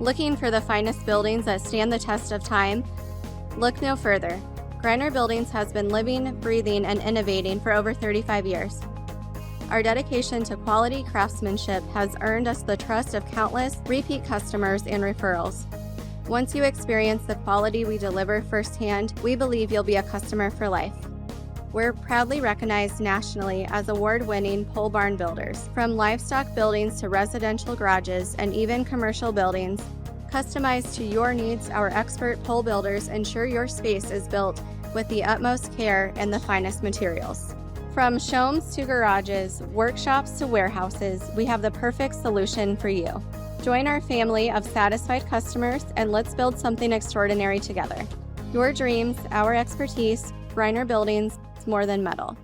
Looking for the finest buildings that stand the test of time? Look no further. Greiner Buildings has been living, breathing, and innovating for over 35 years. Our dedication to quality craftsmanship has earned us the trust of countless repeat customers and referrals. Once you experience the quality we deliver firsthand, we believe you'll be a customer for life. We're proudly recognized nationally as award-winning pole barn builders. From livestock buildings to residential garages and even commercial buildings, customized to your needs, our expert pole builders ensure your space is built with the utmost care and the finest materials. From showrooms to garages, workshops to warehouses, we have the perfect solution for you. Join our family of satisfied customers and let's build something extraordinary together. Your dreams, our expertise, Greiner Buildings, more than metal.